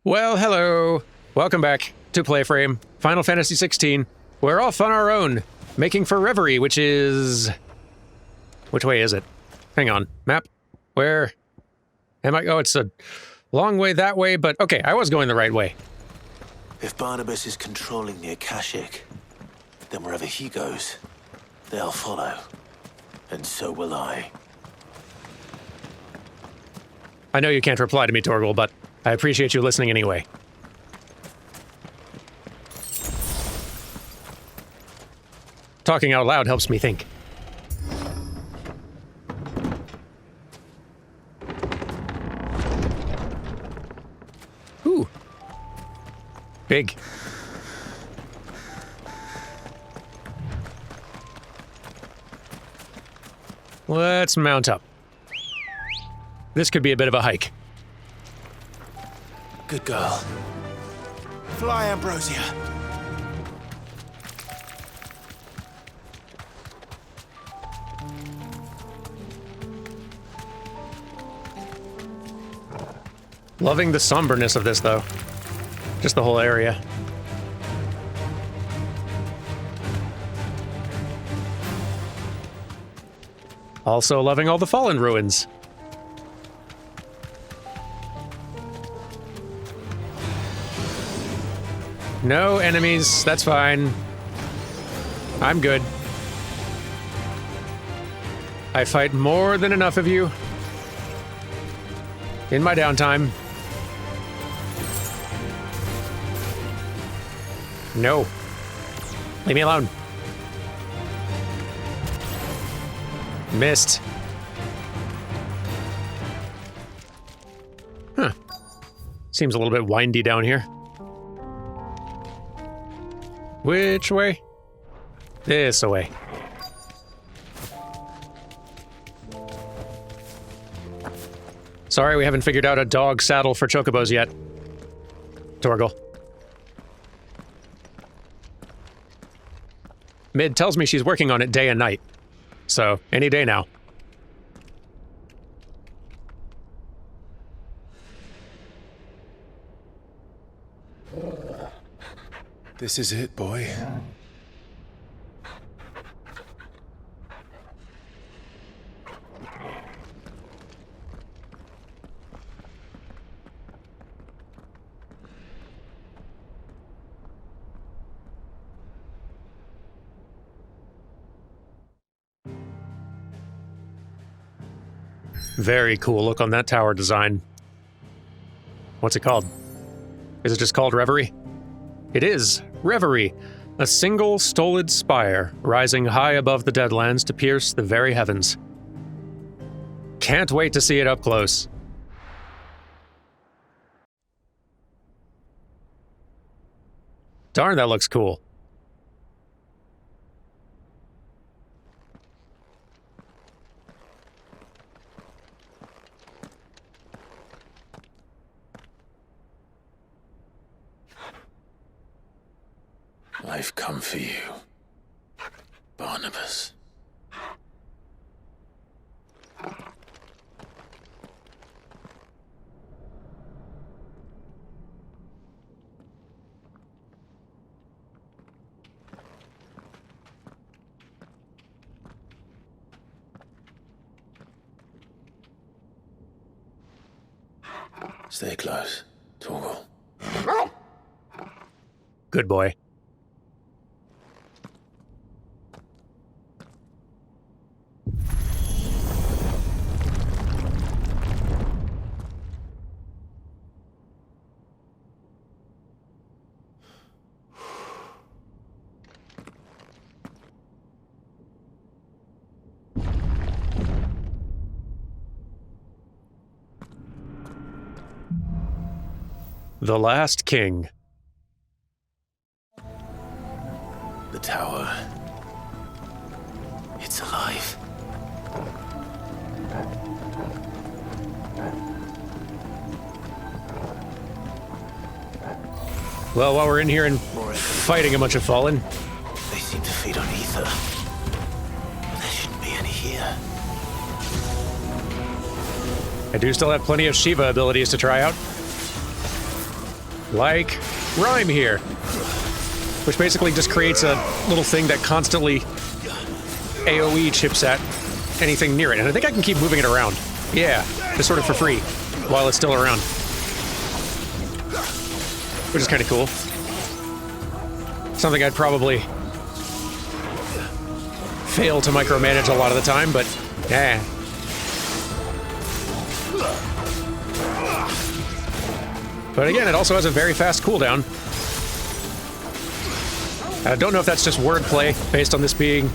Well, hello. Welcome back to PlayFrame, Final Fantasy XVI. We're off on our own, making for Reverie, which is... Which way is it? Hang on. Map? Where am I? Oh, it's a long way that way, but okay, I was going the right way. If Barnabas is controlling the Akashic, then wherever he goes, they'll follow. And so will I. I know you can't reply to me, Torgal, but I appreciate you listening anyway. Talking out loud helps me think. Ooh. Big. Let's mount up. This could be a bit of a hike. Good girl. Fly, Ambrosia. Loving the somberness of this, though. Just the whole area. Also loving all the fallen ruins. No enemies, that's fine. I'm good. I fight more than enough of you in my downtime. No. Leave me alone. Missed. Huh. Seems a little bit windy down here. Which way? This way. Sorry, we haven't figured out a dog saddle for chocobos yet. Torgal. Mid tells me she's working on it day and night. So, any day now. This is it, boy. Very cool look on that tower design. What's it called? Is it just called Reverie? It is Reverie, a single stolid spire rising high above the Deadlands to pierce the very heavens. Can't wait to see it up close. Darn, that looks cool. I've come for you, Barnabas. Stay close, Torgal. Good boy. The Last King. The tower. It's alive. Well, while we're in here and fighting a bunch of fallen. They seem to feed on ether. But there shouldn't be any here. I do still have plenty of Shiva abilities to try out. like Rhyme here, which basically just creates a little thing that constantly AoE chips at anything near it. And I think I can keep moving it around. Yeah, just sort of for free while it's still around. Which is kind of cool. Something I'd probably fail to micromanage a lot of the time, but yeah. But again, it also has a very fast cooldown. I don't know if that's just wordplay based on this being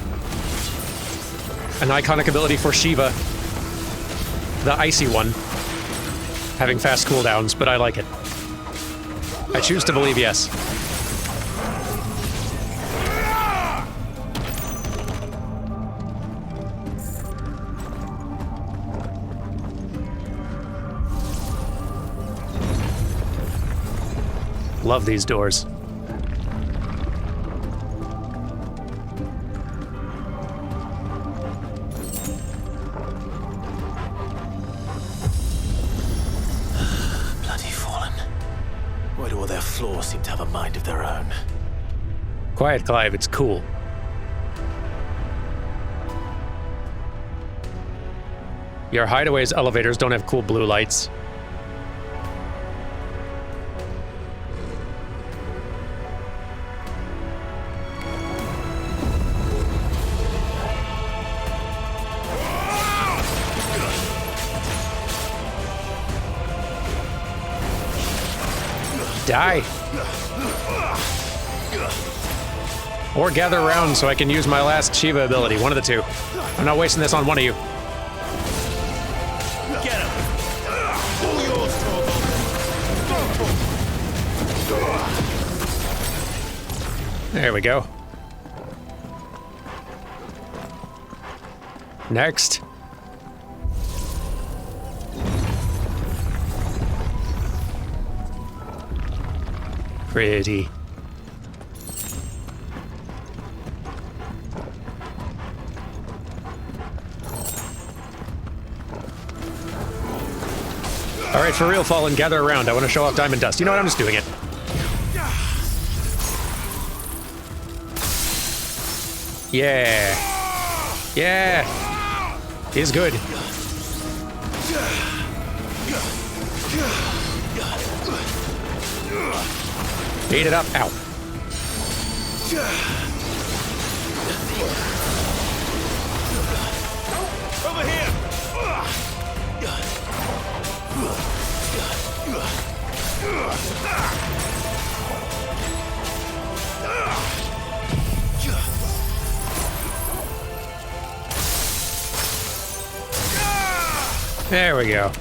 an iconic ability for Shiva, the icy one, having fast cooldowns, but I like it. I choose to believe yes. Love these doors. Bloody Fallen. Why do all their floors seem to have a mind of their own? Quiet, Clive, it's cool. Your hideaway's elevators don't have cool blue lights. Die. Or gather around so I can use my last Shiva ability. One of the two. I'm not wasting this on one of you. Get him! All yours, There we go. Next. Pretty. All right, for real, Fallen, gather around. I want to show off Diamond Dust. You know what? I'm just doing it. Yeah. Yeah. He's good. Beat it up. Ow. Over here! There we go.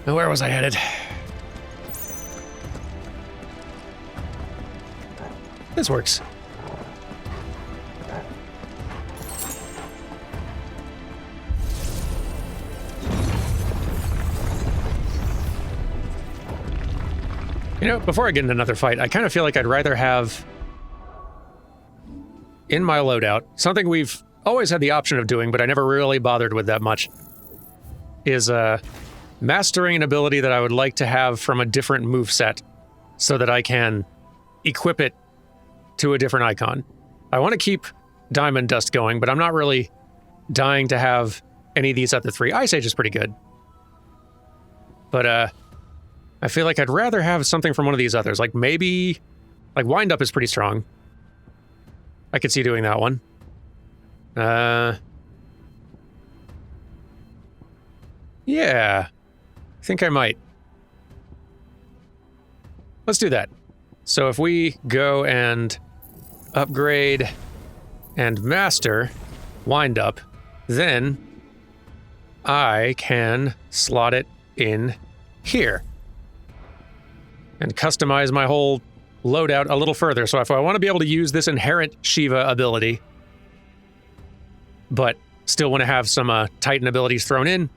Now, where was I headed? This works. You know, before I get into another fight, I kind of feel like I'd rather have in my loadout something we've always had the option of doing, but I never really bothered with that much, is mastering an ability that I would like to have from a different moveset so that I can equip it to a different icon. I want to keep Diamond Dust going, but I'm not really dying to have any of these other three. Ice Age is pretty good. But I feel like I'd rather have something from one of these others. Like maybe, like Wind Up is pretty strong. I could see doing that one. Yeah, I think I might. Let's do that. So if we go and upgrade and master Wind Up, then I can slot it in here and customize my whole loadout a little further. So if I want to be able to use this inherent Shiva ability, but still want to have some Titan abilities thrown in,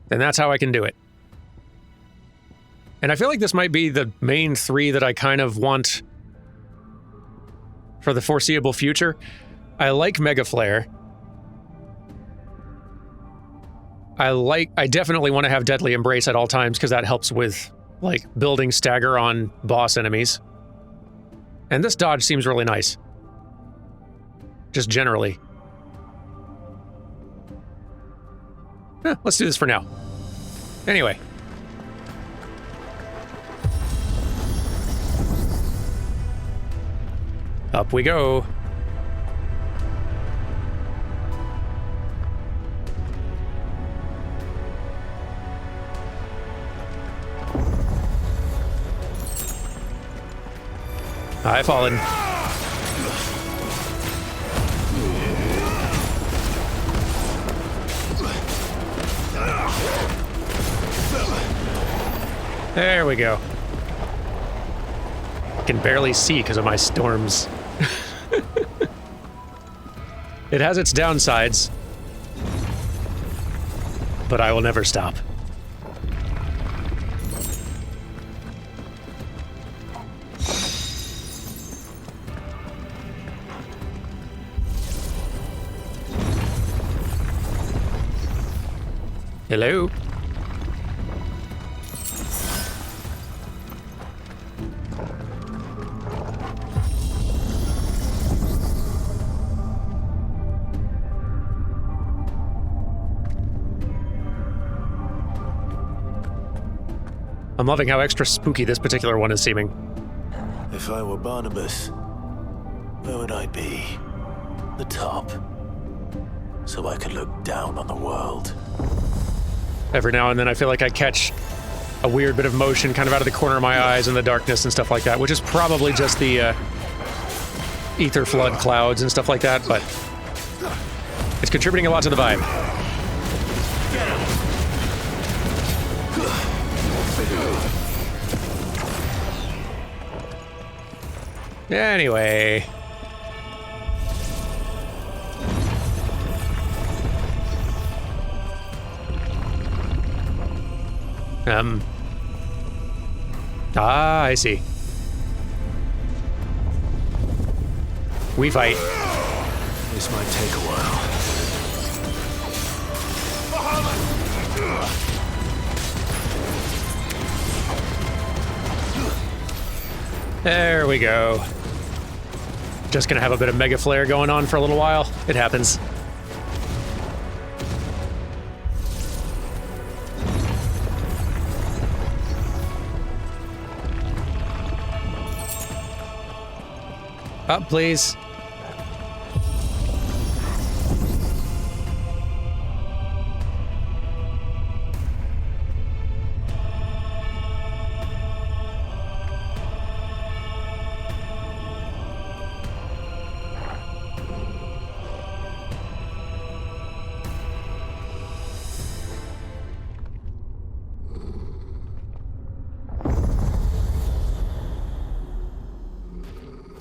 then that's how I can do it. And I feel like this might be the main three that I kind of want for the foreseeable future. I like Mega Flare. I definitely want to have Deadly Embrace at all times because that helps with, like, building stagger on boss enemies. And this dodge seems really nice. Just generally. Let's do this for now. Anyway. Up we go. I've fallen. There we go. I can barely see because of my storms. It has its downsides, but I will never stop. Hello? I'm loving how extra spooky this particular one is seeming. If I were Barnabas, where would I be? The top. So I could look down on the world. Every now and then I feel like I catch a weird bit of motion kind of out of the corner of my eyes in the darkness and stuff like that, which is probably just the ether flood clouds and stuff like that, but it's contributing a lot to the vibe. Anyway. I see. We fight. This might take a while. There we go. Just gonna have a bit of Mega Flare going on for a little while. It happens. Up, please.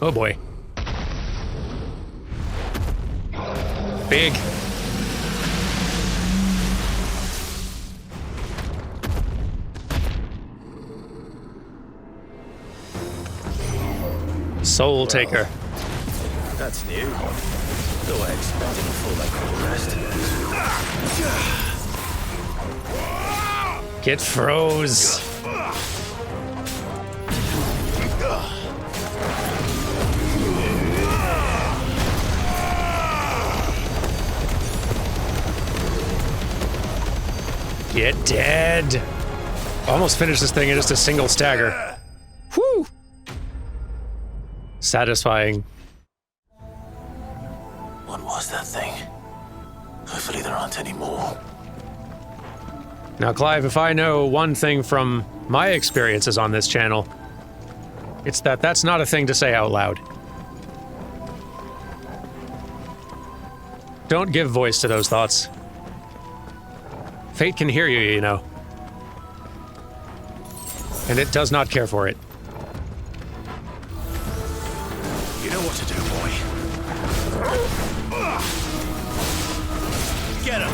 Oh boy. Big. Soul Taker. That's new. Though I expected a full like the rest. Get froze. Get dead. Almost finished this thing in just a single stagger. Whew. Satisfying. What was that thing? Hopefully there aren't any more. Now, Clive, if I know one thing from my experiences on this channel, it's that that's not a thing to say out loud. Don't give voice to those thoughts. Fate can hear you, you know. And it does not care for it. You know what to do, boy. Get him!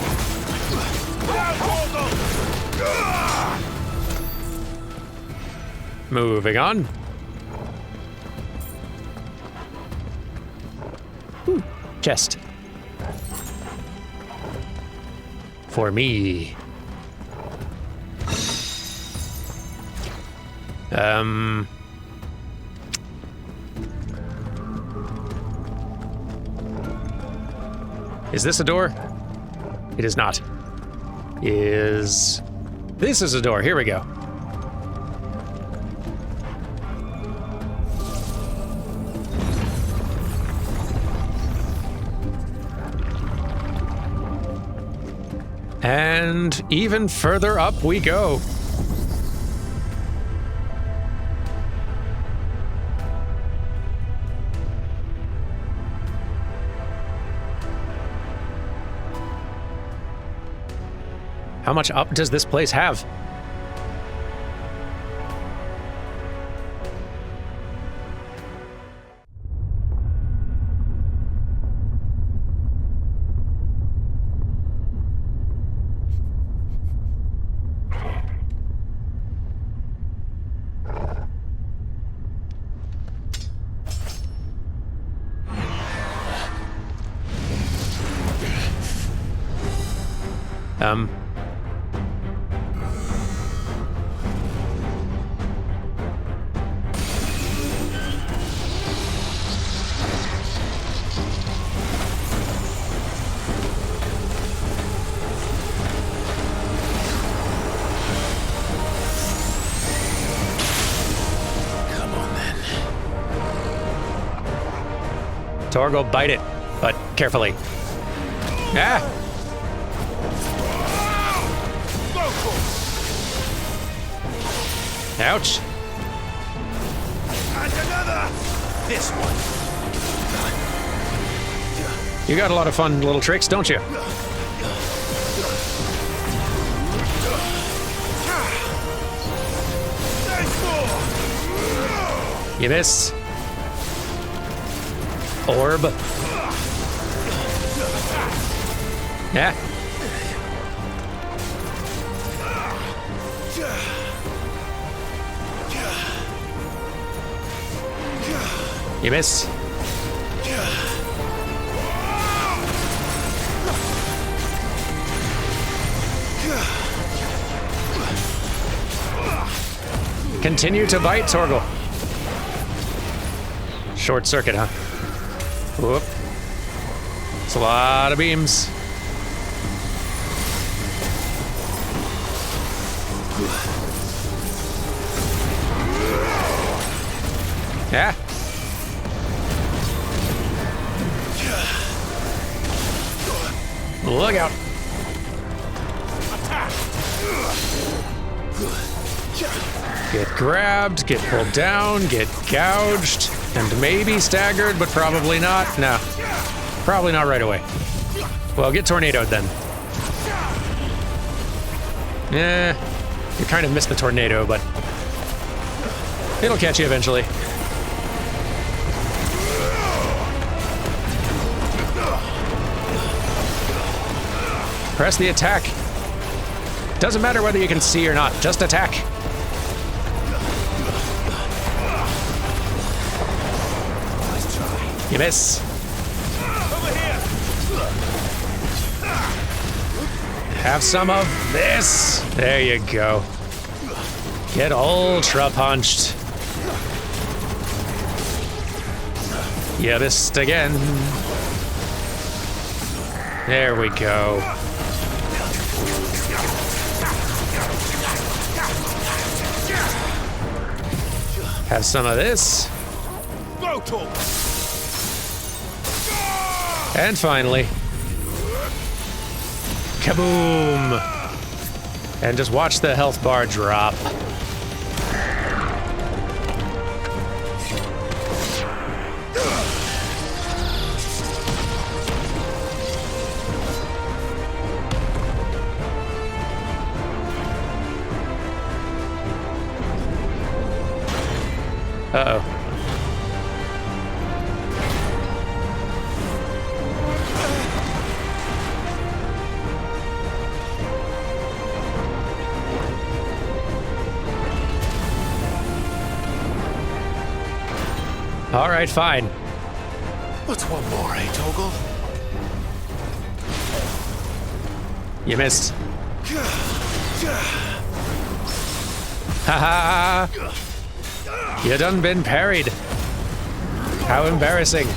Moving on. Ooh, chest. For me. Is this a door? It is not. This is a door. Here we go. And even further up we go. How much up does this place have? Torgal, bite it, but carefully. Ah! Ouch. And another! This one. You got a lot of fun little tricks, don't you? You miss. Orb. Yeah. You miss. Continue to bite, Torgal. Short circuit, huh? Whoop. It's a lot of beams. Yeah. Look out. Get grabbed, get pulled down, get gouged, and maybe staggered, but probably not. No. Probably not right away. Well, get tornadoed then. Yeah. You kind of missed the tornado, but it'll catch you eventually. Press the attack. Doesn't matter whether you can see or not, just attack. You miss. Have some of this. There you go. Get ultra punched. You missed again. There we go. Have some of this. And finally, kaboom! And just watch the health bar drop. Uh-oh. All right, fine. What's one more, eh, Torgal? You missed. Ha ha! You done been parried. How embarrassing.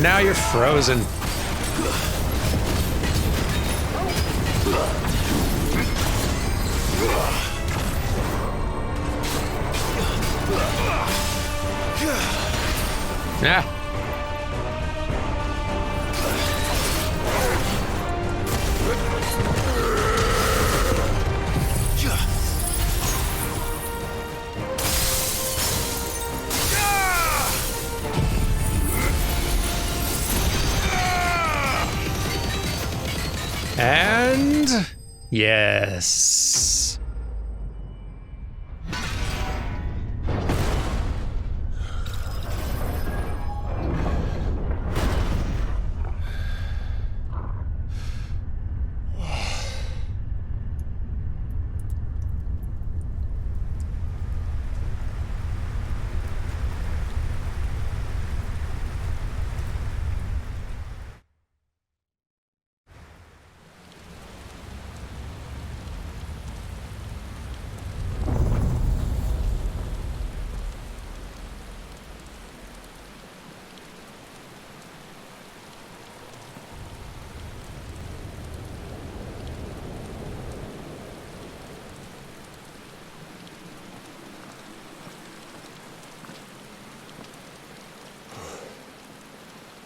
Now you're frozen. Yeah. And yes.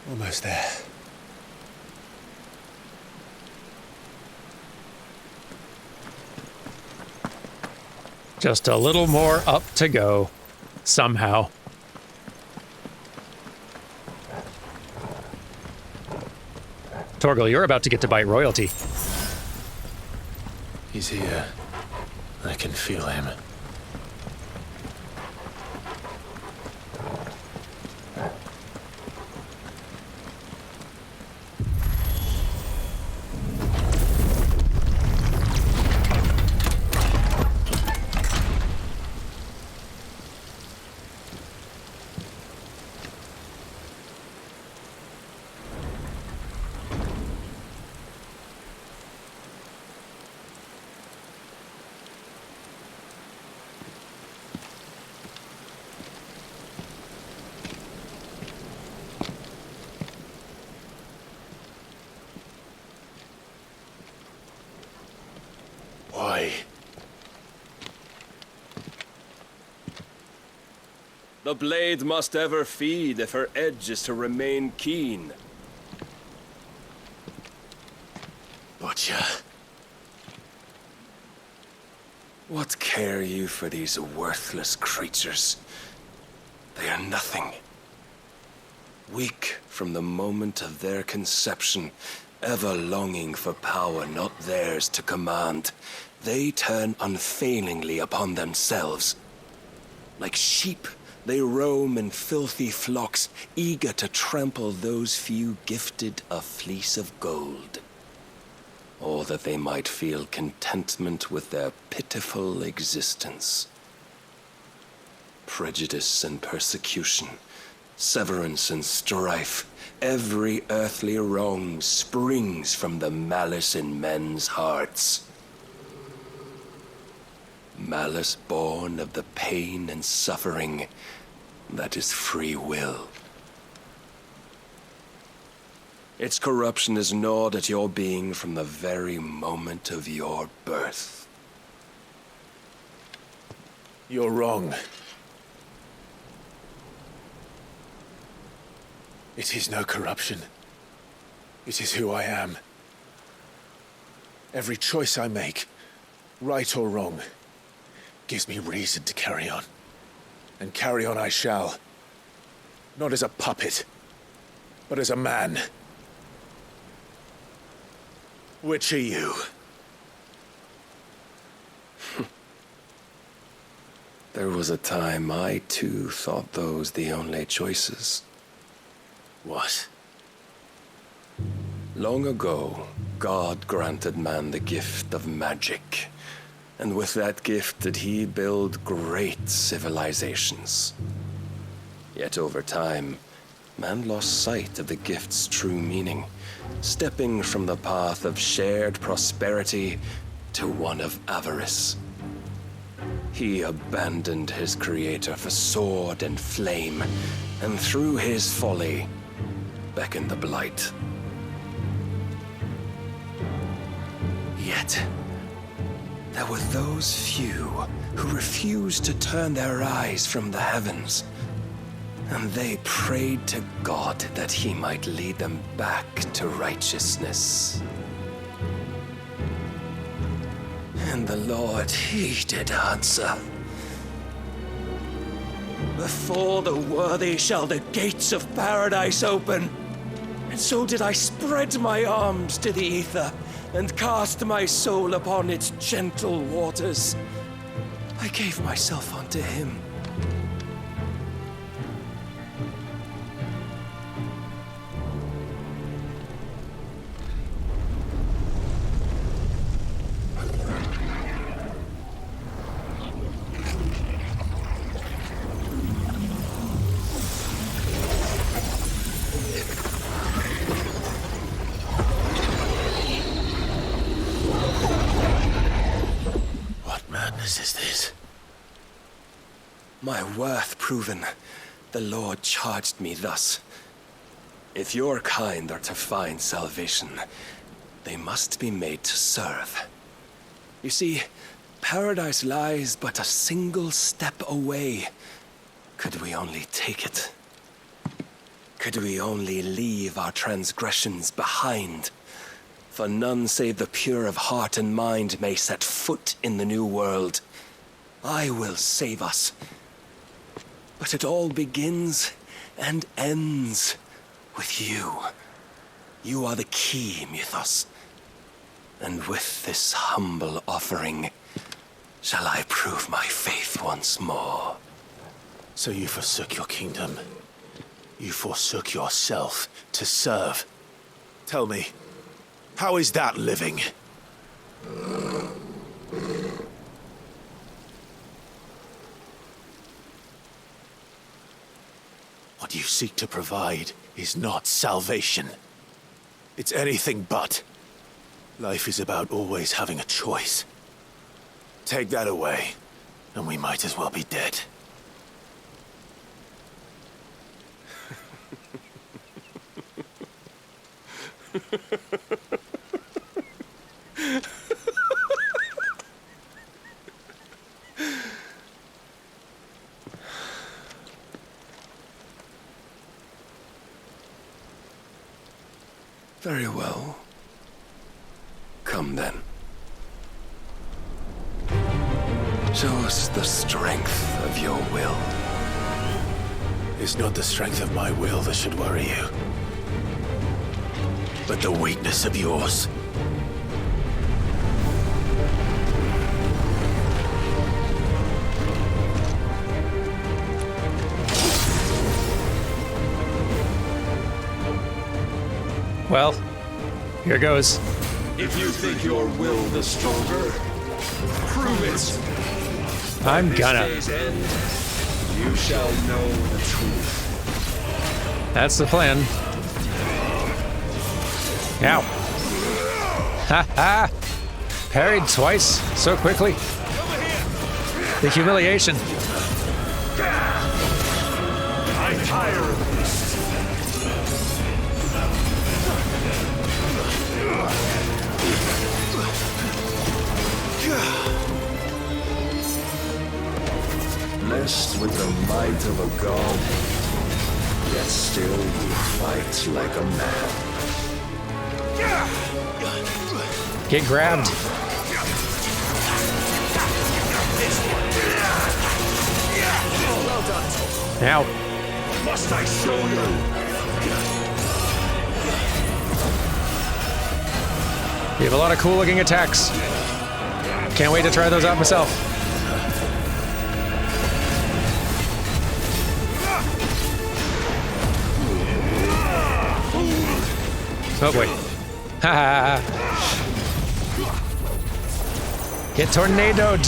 Almost there. Just a little more up to go. Somehow. Torgal, you're about to get to bite royalty. He's here. I can feel him. The blade must ever feed if her edge is to remain keen. Butcher. What care you for these worthless creatures? They are nothing. Weak from the moment of their conception, ever longing for power not theirs to command, they turn unfailingly upon themselves. Like sheep, they roam in filthy flocks, eager to trample those few gifted a fleece of gold. Or that they might feel contentment with their pitiful existence. Prejudice and persecution, severance and strife, every earthly wrong springs from the malice in men's hearts. Malice born of the pain and suffering that is free will. Its corruption is gnawed at your being from the very moment of your birth. You're wrong. It is no corruption. It is who I am. Every choice I make, right or wrong, gives me reason to carry on. And carry on I shall. Not as a puppet, but as a man. Which are you? There was a time I too thought those the only choices. What? Long ago, God granted man the gift of magic. And with that gift did he build great civilizations. Yet over time, man lost sight of the gift's true meaning, stepping from the path of shared prosperity to one of avarice. He abandoned his creator for sword and flame, and through his folly, beckoned the blight. Yet, there were those few who refused to turn their eyes from the heavens, and they prayed to God that he might lead them back to righteousness. And the Lord, he did answer. Before the worthy shall the gates of paradise open. And so did I spread my arms to the ether and cast my soul upon its gentle waters. I gave myself unto him. Is this? My worth proven, the Lord charged me thus. If your kind are to find salvation, they must be made to serve. You see, paradise lies but a single step away. Could we only take it? Could we only leave our transgressions behind? For none save the pure of heart and mind may set foot in the new world. I will save us. But it all begins and ends with you. You are the key, Mythos. And with this humble offering, shall I prove my faith once more. So you forsook your kingdom. You forsook yourself to serve. Tell me, how is that living? What you seek to provide is not salvation. It's anything but. Life is about always having a choice. Take that away, and we might as well be dead. Very well. Come then. Show us the strength of your will. It's not the strength of my will that should worry you, but the weakness of yours. Well, here goes. If you think your will the stronger, prove it. I'm This gonna. day's end, you shall know the truth. That's the plan. Ow. Ha ha! Parried twice so quickly. The humiliation. I'm tired of this. Blessed with the might of a god, yet still you fight like a man. Get grabbed. Ow. Must I show you? You have a lot of cool looking attacks. Can't wait to try those out myself. Oh boy. Ha ha ha. Get tornadoed.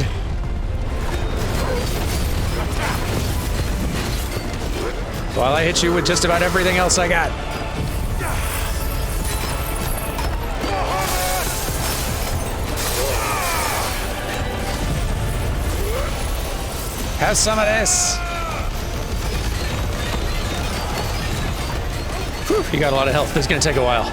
While I hit you with just about everything else I got. Have some of this. Whew, you got a lot of health. This is gonna take a while.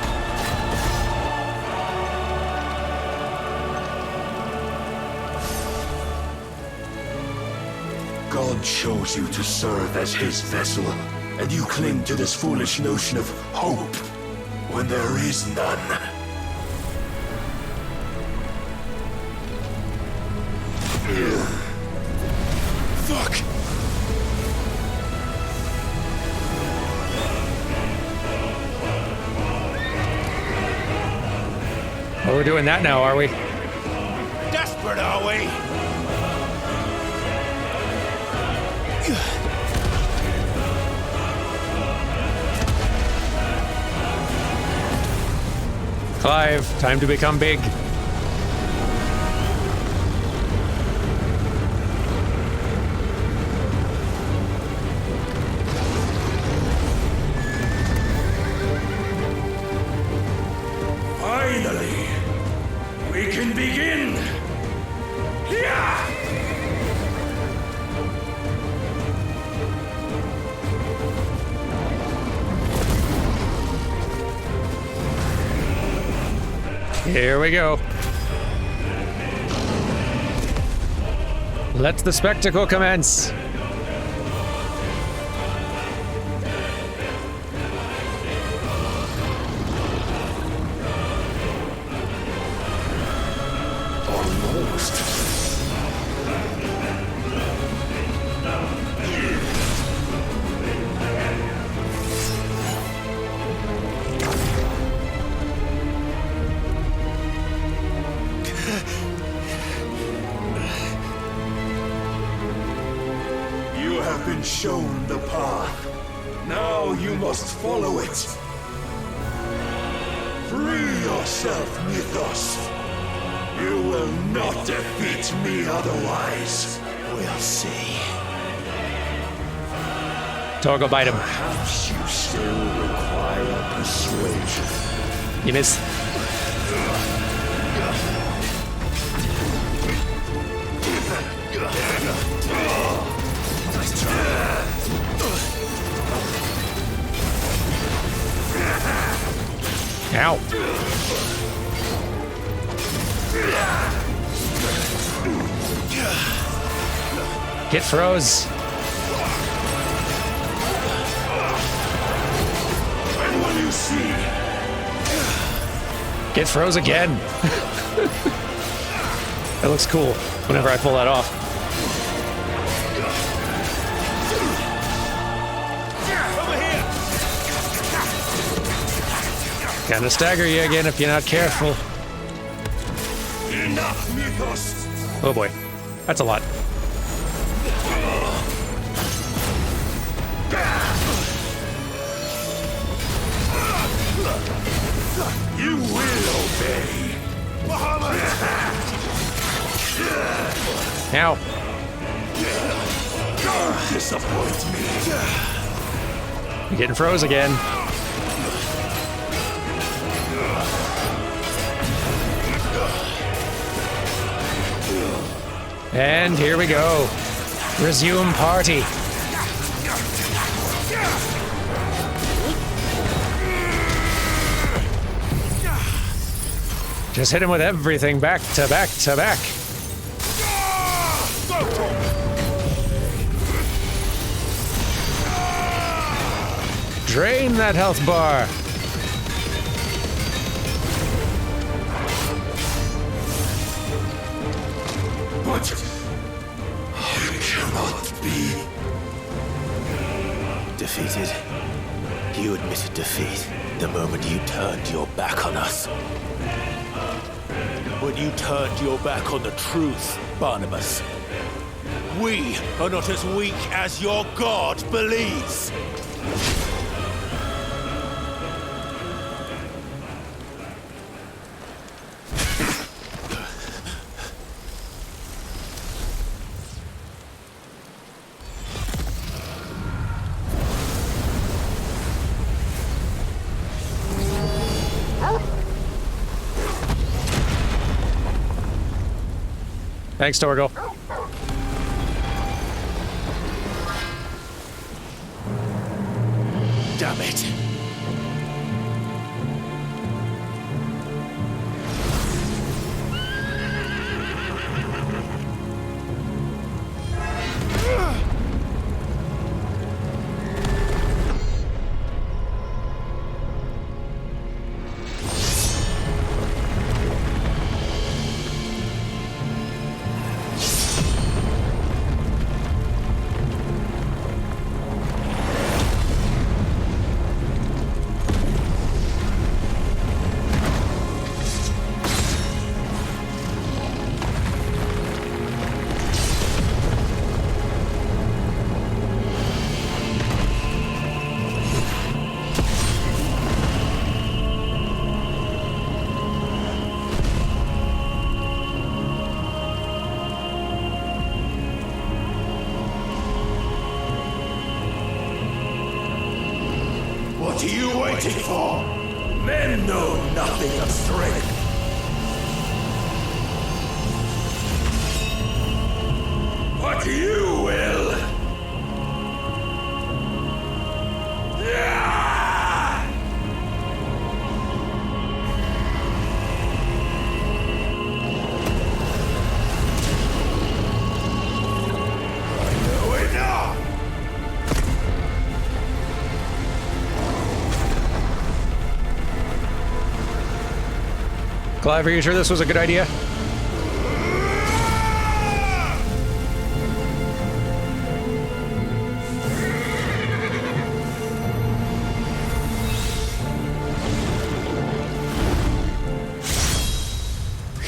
God chose you to serve as his vessel, and you cling to this foolish notion of hope when there is none. Fuck! Oh, we're doing that now, are we? Desperate, are we? Clive, time to become big. Finally, we can begin. Yeah! Here we go. Let the spectacle commence. You have been shown the path. Now you must follow it. Free yourself, Mythos. You will not defeat me otherwise. We'll see. Toggle bite him. Perhaps you still require persuasion. You miss. Ow. Get froze. When will you see? Get froze again. That looks cool whenever I pull that off. Gonna stagger you again if you're not careful. Enough, Mythos. Oh boy, that's a lot. You will obey. Ow. Don't disappoint me. You're getting froze again. And here we go. Resume party. Just hit him with everything back to back to back. Drain that health bar. But I cannot be Defeated? You admitted defeat the moment you turned your back on us. When you turned your back on the truth, Barnabas. We are not as weak as your god believes. Thanks, Torgal. Damn it. What are you waiting for? Men know nothing of strength. But you will. Yeah! I know enough. Clive, are you sure this was a good idea?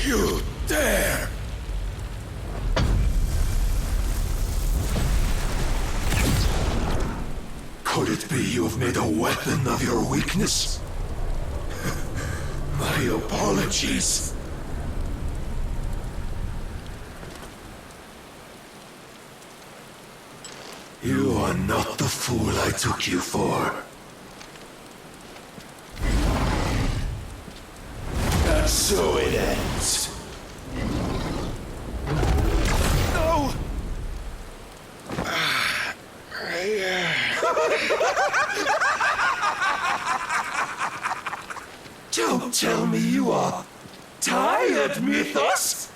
You dare! Could it be you have made a weapon of your weakness? My apologies. You are not the fool I took you for. And so it ends. No! Don't tell me you are tired, Mythos!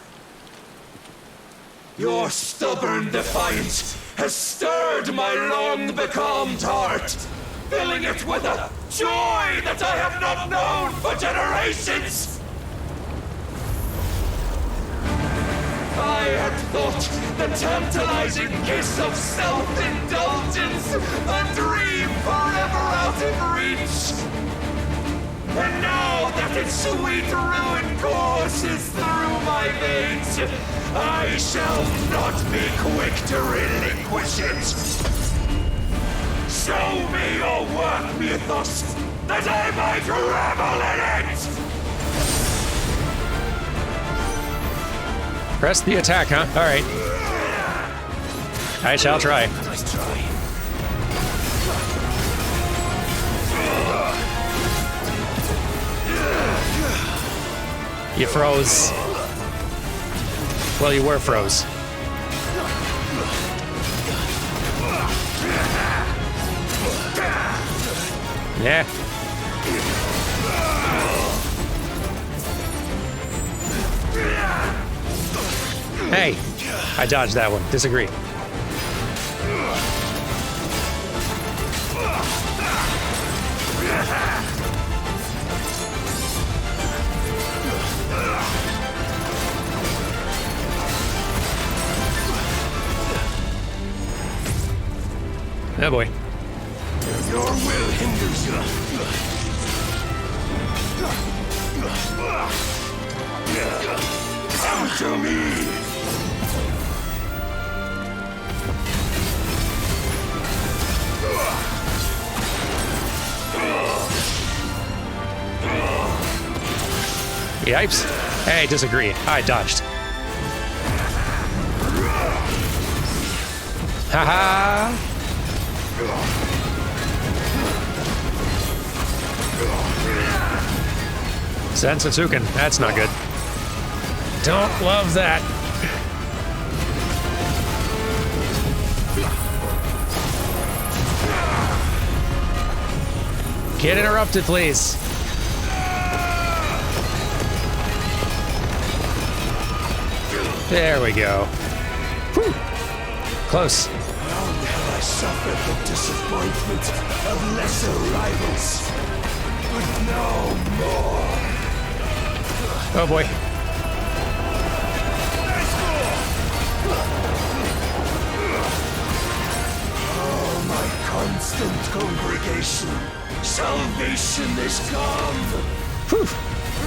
Your stubborn defiance has stirred my long-becalmed heart, filling it with a joy that I have not known for generations! I had thought the tantalizing kiss of self-indulgence a dream forever out of reach. And now that its sweet ruin courses through my veins, I shall not be quick to relinquish it. Show me your work, Mythos, that I might revel in it! Press the attack, huh? Alright. I shall try. Nice try. You froze. Well, you were froze. Yeah. Hey, I dodged that one. Disagree. Oh boy. Your will hinders you. Come to me! Yipes. Hey, disagree. I dodged. Haha! Sensatsuken. That's not good. Don't love that. Get interrupted, please. There we go. Whew. Close. Long have I suffered the disappointment of lesser rivals, but no more. Oh boy. Oh, my constant congregation, salvation is come. Whew.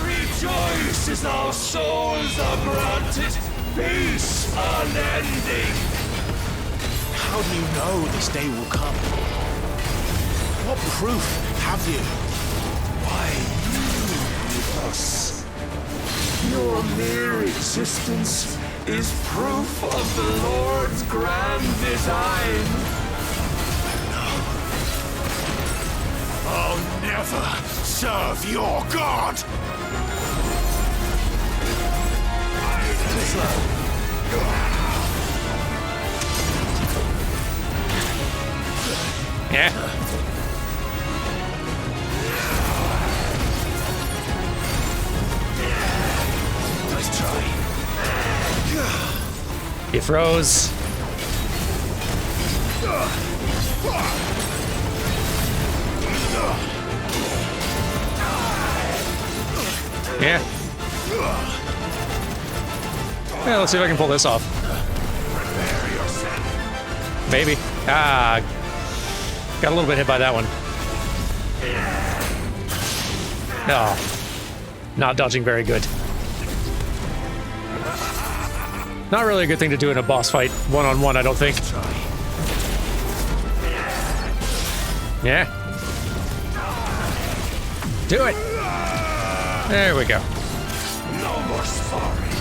Rejoice as our souls are granted peace unending. How do you know this day will come? What proof have you? Why, you with us. Your mere existence is proof of the Lord's grand design. I'll never serve your god! Yeah. Let's try. He froze. Yeah. Yeah, let's see if I can pull this off. Maybe. Ah. Got a little bit hit by that one. Oh. Not dodging very good. Not really a good thing to do in a boss fight, one-on-one, I don't think. Yeah. Do it! There we go. No more sparring.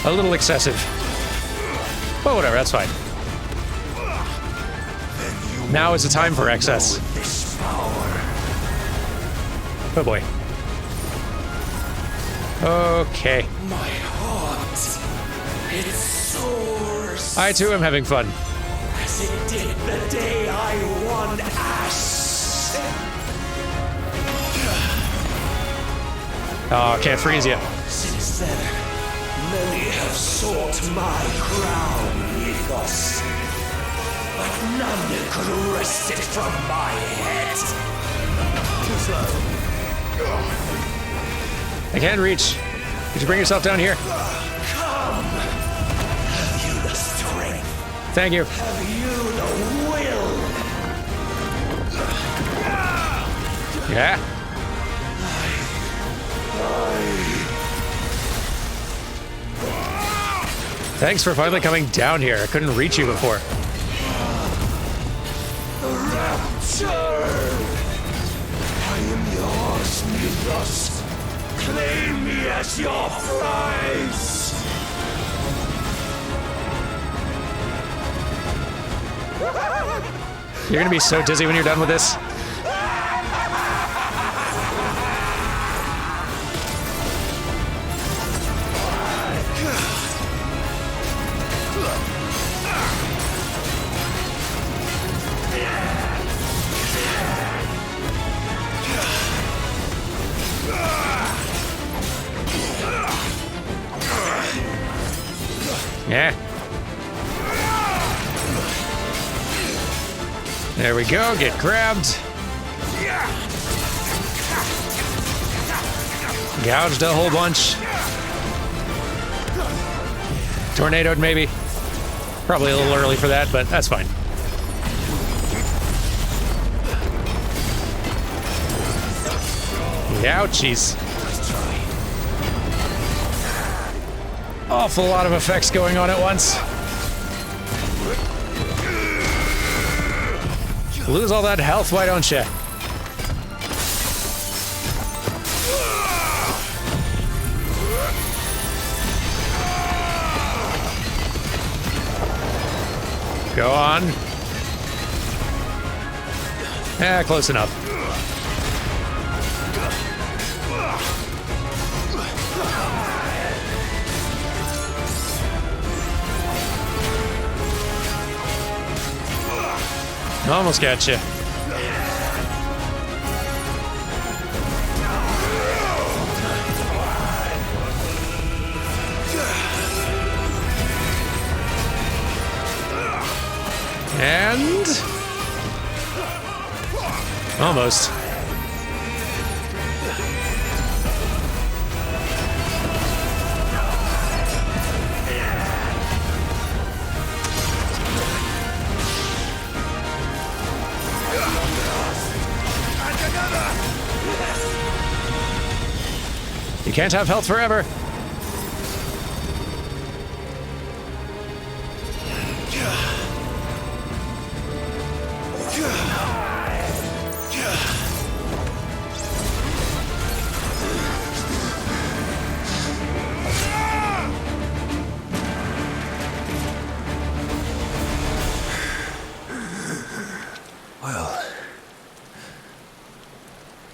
A little excessive. But whatever, that's fine. Now is the time for excess. This power. Oh boy. Okay. My heart. It soars. I too am having fun. As it did the day I won Ash. Oh, can't freeze you. Since then, many have sought my crown, Ethos. But none could wrest it from my head. Too slow. I can't reach. Could you bring yourself down here? Come. Have you the strength? Thank you. Have you the will? Yeah. Thanks for finally coming down here. I couldn't reach you before. The rapture! I am yours, Mythos. Claim me as your prize! You're gonna be so dizzy when you're done with this. Yeah. There we go, get grabbed. Gouged a whole bunch. Tornadoed maybe. Probably a little early for that, but that's fine. Ouchies. Awful lot of effects going on at once. Lose all that health, why don't you? Go on. Yeah, close enough. Almost got you. And almost. You can't have health forever. Well,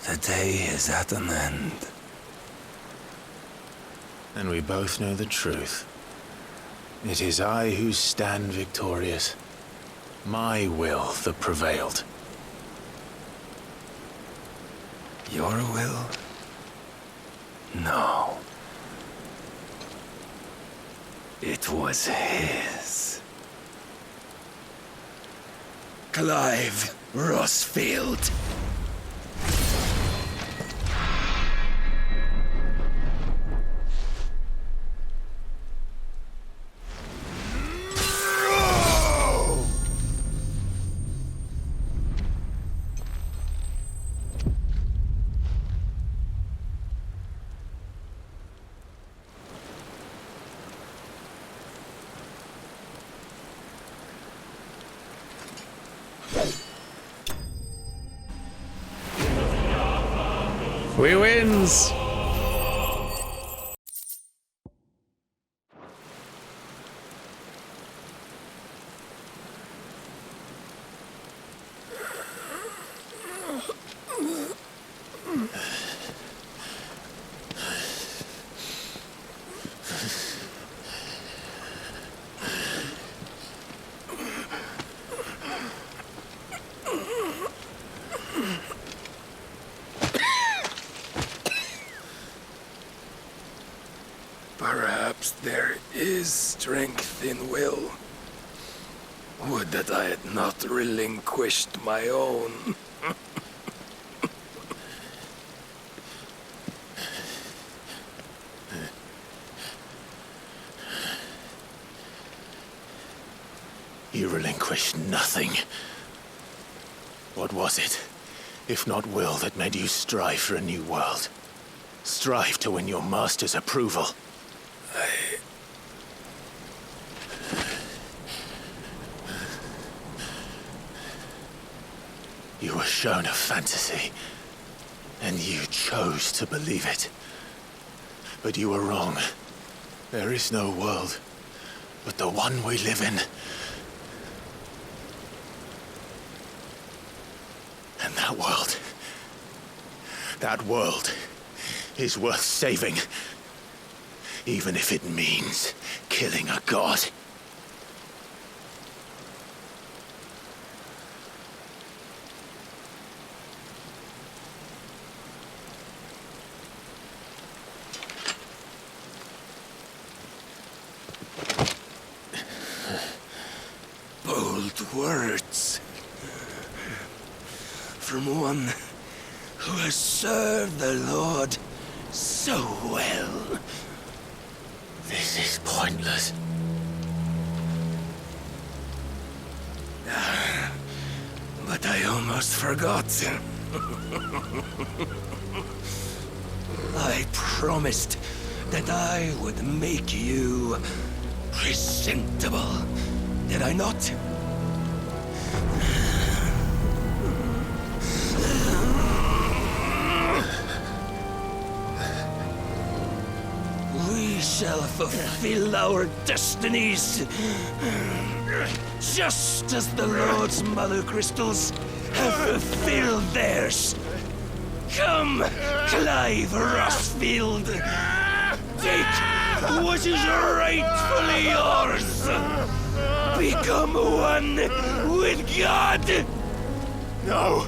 the day is at an end. And we both know the truth. It is I who stand victorious. My will that prevailed. Your will? No. It was his. Clive Rossfield. We wins! Perhaps there is strength in will. Would that I had not relinquished my own. You relinquished nothing. What was it, if not will, that made you strive for a new world? Strive to win your master's approval? You were shown a fantasy, and you chose to believe it. But you were wrong. There is no world but the one we live in. And that world is worth saving, even if it means killing a god. Bold words. From one who has served the Lord so well. This is pointless. But I almost forgot. I promised that I would make you presentable. Did I not? We shall fulfill our destinies, just as the Lord's Mother Crystals have fulfilled theirs. Come, Clive Rossfield. Take what is rightfully yours. Become one with God. No!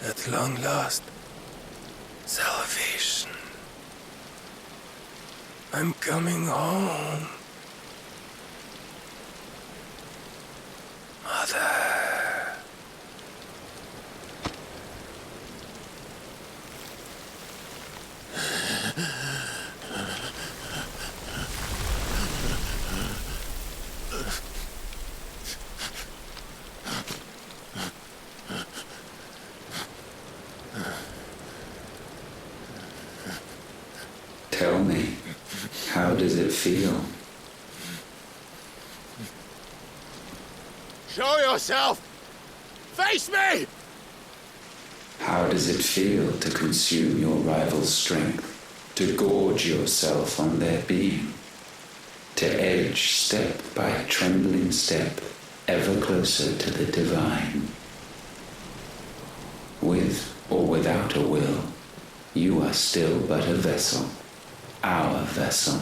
At long last, salvation. I'm coming home. Mother. Tell me, how does it feel? Show yourself! Face me! How does it feel to consume your rival's strength, to gorge yourself on their being, to edge step by trembling step ever closer to the divine? With or without a will, you are still but a vessel, our vessel.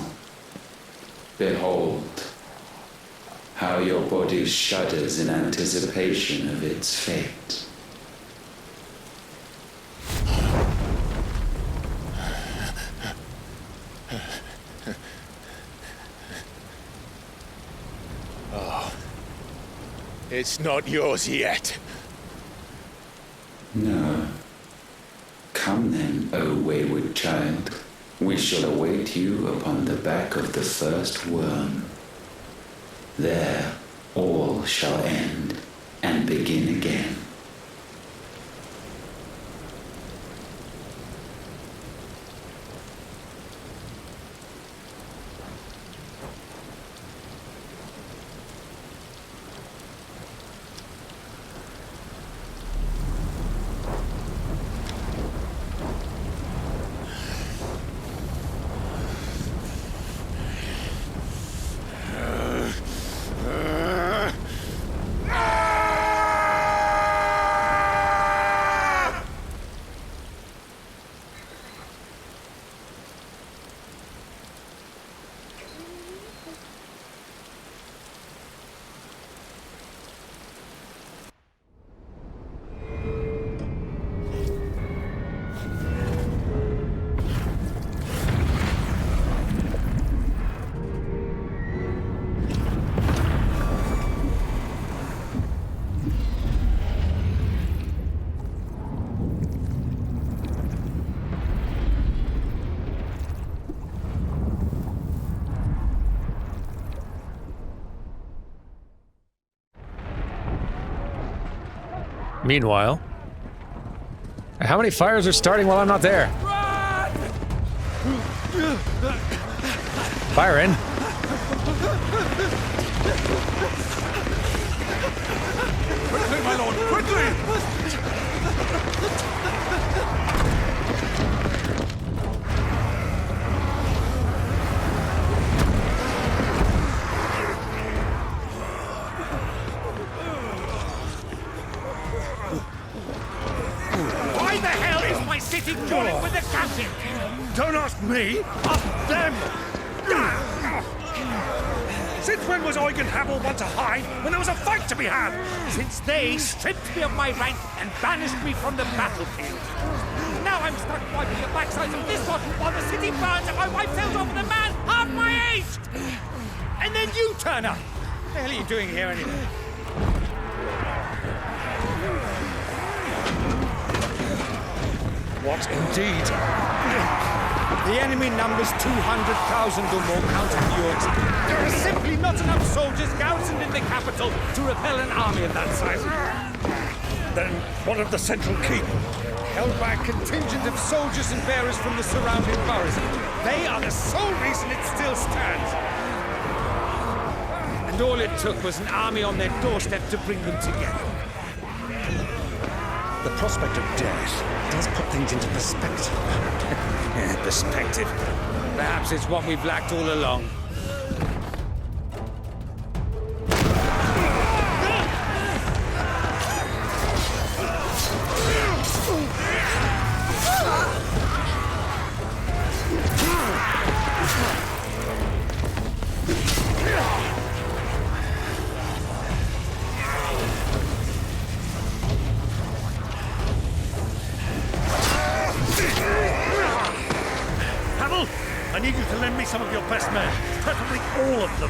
Behold, how your body shudders in anticipation of its fate. It's not yours yet. No. Come then, O wayward child. We shall await you upon the back of the first worm. There all shall end and begin again. Meanwhile, how many fires are starting while I'm not there? Fire in. Quickly, my lord, quickly! Why the hell is my city crawling with the captain? Don't ask me, ask them! Since when was Eugen Hamel one to hide when there was a fight to be had? Since they stripped me of my rank and banished me from the battlefield. Now I'm stuck wiping the backsides of this one while the city burns and my wife tells off with a man half my age! And then you turn up! What the hell are you doing here anyway? What indeed? The enemy numbers 200,000 or more counting yours. There are simply not enough soldiers garrisoned in the capital to repel an army of that size. Then what of the central keep? Held by a contingent of soldiers and bearers from the surrounding boroughs. They are the sole reason it still stands. And all it took was an army on their doorstep to bring them together. The prospect of death does put things into perspective. Perspective. Perhaps it's what we've lacked all along. I need you to lend me some of your best men, preferably all of them.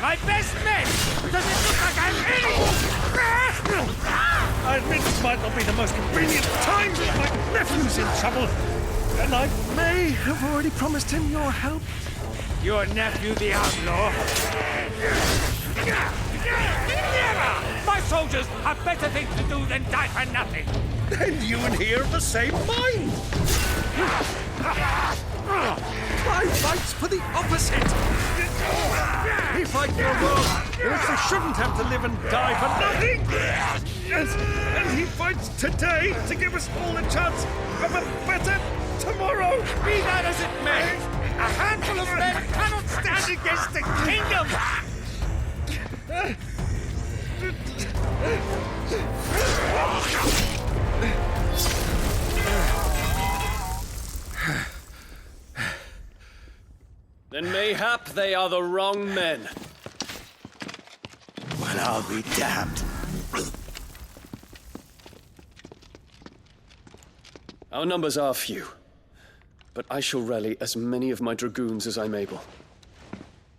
My best men! Does it look like I'm any? I admit this might not be the most convenient time, but my nephew's in trouble, and I may have already promised him your help. Your nephew, the outlaw? Never! My soldiers have better things to do than die for nothing. Then you and he are of the same mind. I fight for the opposite. He fights for a world in which they shouldn't have to live and die for nothing. And he fights today to give us all a chance of a better tomorrow. Be that as it may, a handful of men cannot stand against the kingdom. Then mayhap they are the wrong men. Well, I'll be damned. Our numbers are few, but I shall rally as many of my dragoons as I'm able.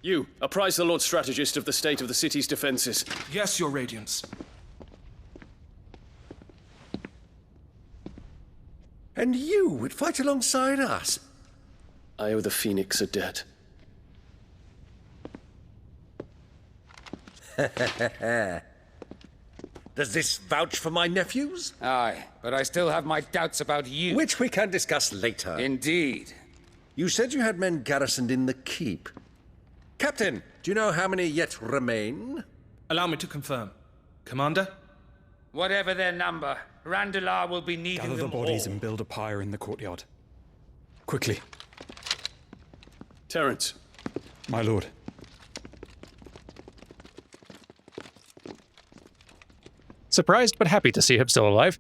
You, apprise the Lord Strategist of the state of the city's defenses. Yes, Your Radiance. And you would fight alongside us? I owe the Phoenix a debt. Does this vouch for my nephews? Aye, but I still have my doubts about you. Which we can discuss later. Indeed. You said you had men garrisoned in the keep. Captain, do you know how many yet remain? Allow me to confirm. Commander? Whatever their number, Randalar will be needing Gather the them bodies all. and build a pyre in the courtyard. Quickly. Terence. My lord. Surprised but happy to see him still alive.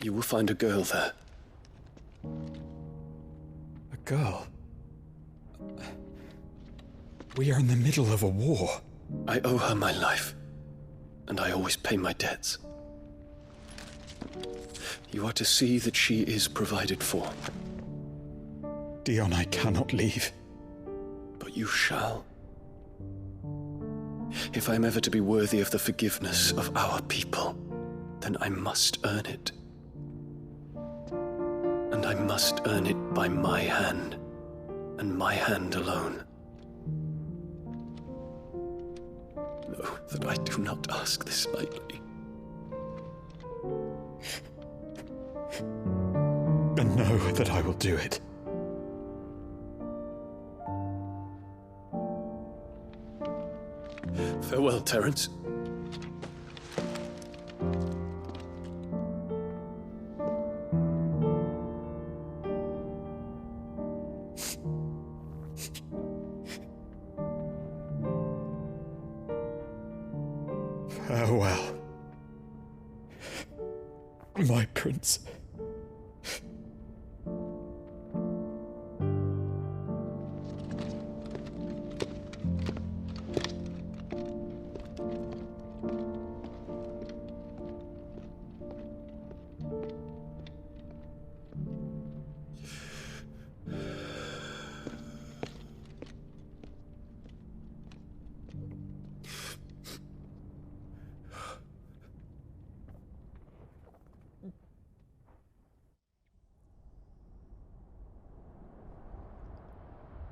You will find a girl there. A girl? We are in the middle of a war. I owe her my life, and I always pay my debts. You are to see that she is provided for. Dion, I cannot leave. But you shall. If I'm ever to be worthy of the forgiveness of our people, then I must earn it. And I must earn it by my hand, and my hand alone. Know that I do not ask this lightly. And know that I will do it. Farewell, Terence. Farewell, my prince.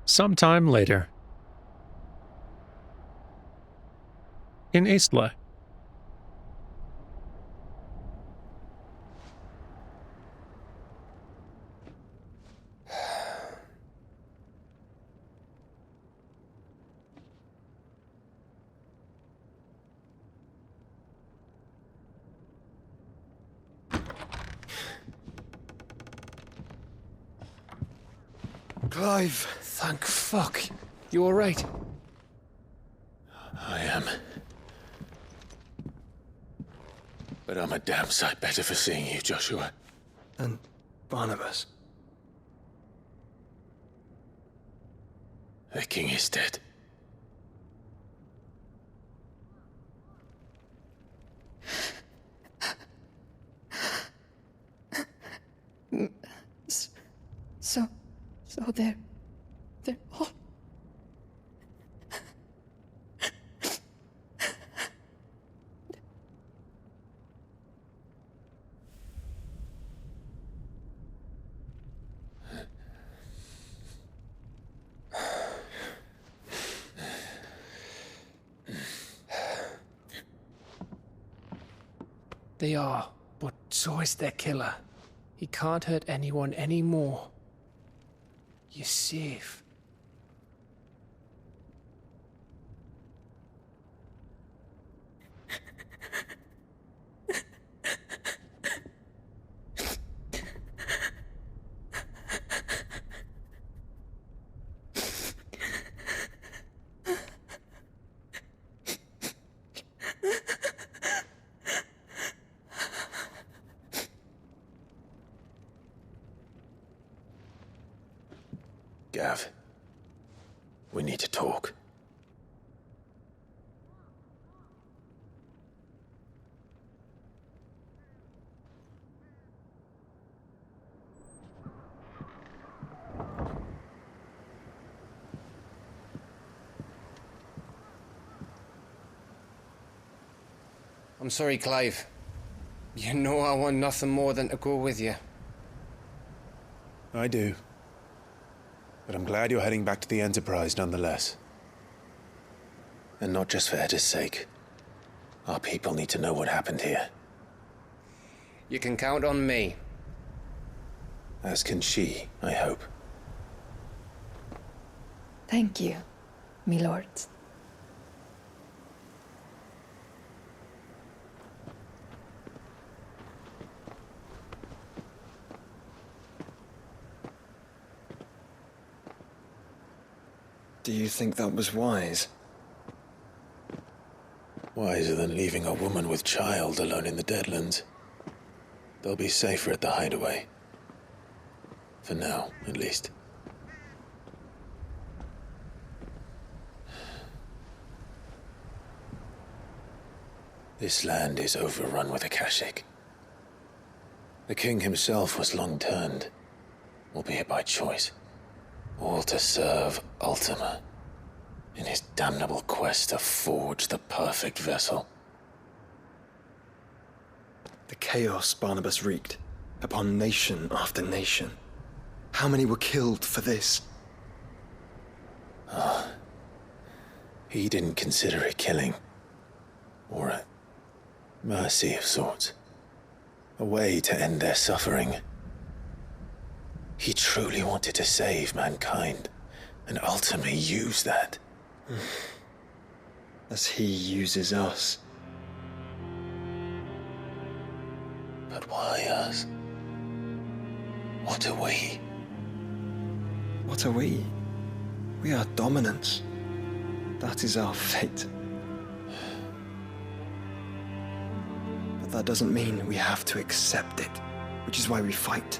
Sometime later. In Aistla. Clive! Thank fuck. You alright? I am. But I'm a damn sight better for seeing you, Joshua. And Barnabas. The king is dead. So they're all... They are, but so is their killer. He can't hurt anyone anymore. You're safe. Gav, we need to talk. I'm sorry, Clive. You know I want nothing more than to go with you. I do. But I'm glad you're heading back to the Enterprise nonetheless. And not just for Edda's sake. Our people need to know what happened here. You can count on me. As can she, I hope. Thank you, my lords. Do you think that was wise? Wiser than leaving a woman with child alone in the Deadlands. They'll be safer at the hideaway. For now, at least. This land is overrun with Akashic. The king himself was long turned, albeit by choice. All to serve Ultima, in his damnable quest to forge the perfect vessel. The chaos Barnabas wreaked upon nation after nation. How many were killed for this? He didn't consider it killing. Or a mercy of sorts. A way to end their suffering. He truly wanted to save mankind, and ultimately use that. As he uses us. But why us? What are we? What are we? We are dominance. That is our fate. But that doesn't mean we have to accept it, which is why we fight.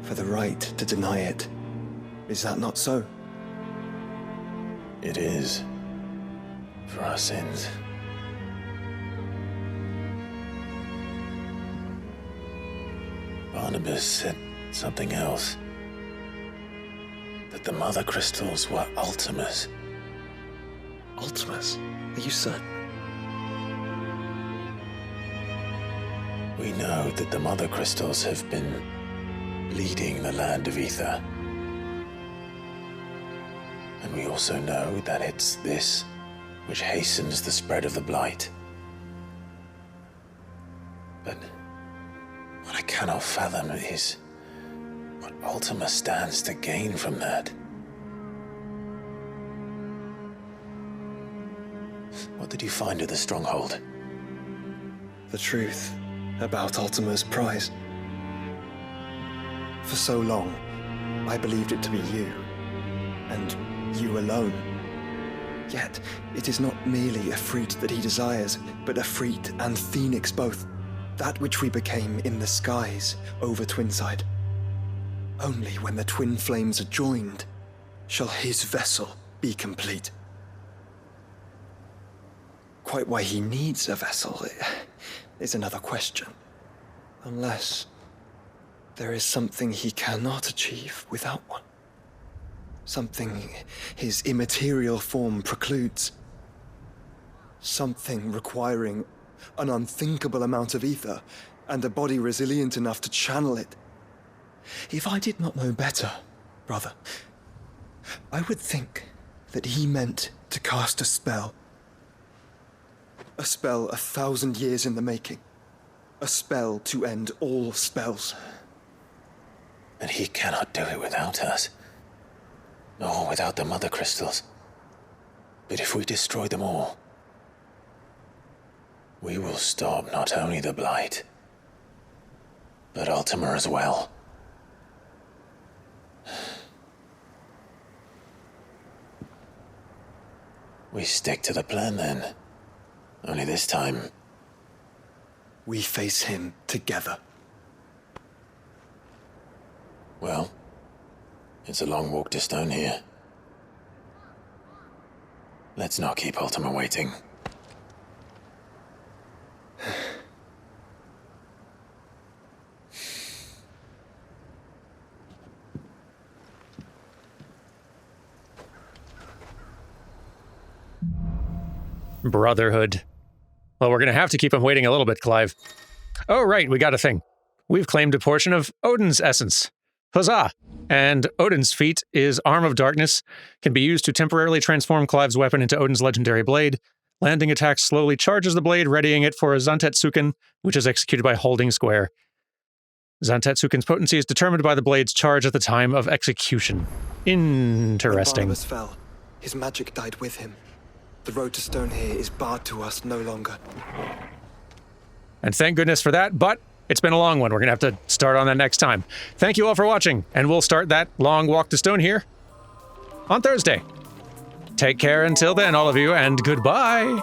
For the right to deny it. Is that not so? It is. For our sins. Barnabas said something else. That the mother crystals were Ultimas. Ultimas? Are you certain? We know that the mother crystals have been leading the land of ether. And we also know that it's this which hastens the spread of the blight. But what I cannot fathom is what Ultima stands to gain from that. What did you find at the stronghold? The truth about Ultima's prize. For so long, I believed it to be you, and you alone. Yet, it is not merely Efreet that he desires, but Efreet and Phoenix both, that which we became in the skies over Twinside. Only when the twin flames are joined shall his vessel be complete. Quite why he needs a vessel is another question. Unless there is something he cannot achieve without one. Something his immaterial form precludes. Something requiring an unthinkable amount of ether and a body resilient enough to channel it. If I did not know better, brother, I would think that he meant to cast a spell. A spell 1,000 years in the making. A spell to end all spells. And he cannot do it without us. Nor without the Mother Crystals. But if we destroy them all, we will stop not only the Blight, but Ultima as well. We stick to the plan then. Only this time, we face him together. Well, it's a long walk to Stone here. Let's not keep Ultima waiting. Brotherhood. Well, we're going to have to keep him waiting a little bit, Clive. Oh, right, we got a thing. We've claimed a portion of Odin's essence. Huzzah! And Odin's feat is Arm of Darkness, can be used to temporarily transform Clive's weapon into Odin's legendary blade. Landing attack slowly charges the blade, readying it for a Zantetsuken, which is executed by holding square. Zantetsuken's potency is determined by the blade's charge at the time of execution. Interesting. When Barnabas fell, his magic died with him. The road to Stone here is barred to us no longer. And thank goodness for that, but it's been a long one. We're going to have to start on that next time. Thank you all for watching, and we'll start that long walk to Stone here on Thursday. Take care until then, all of you, and goodbye!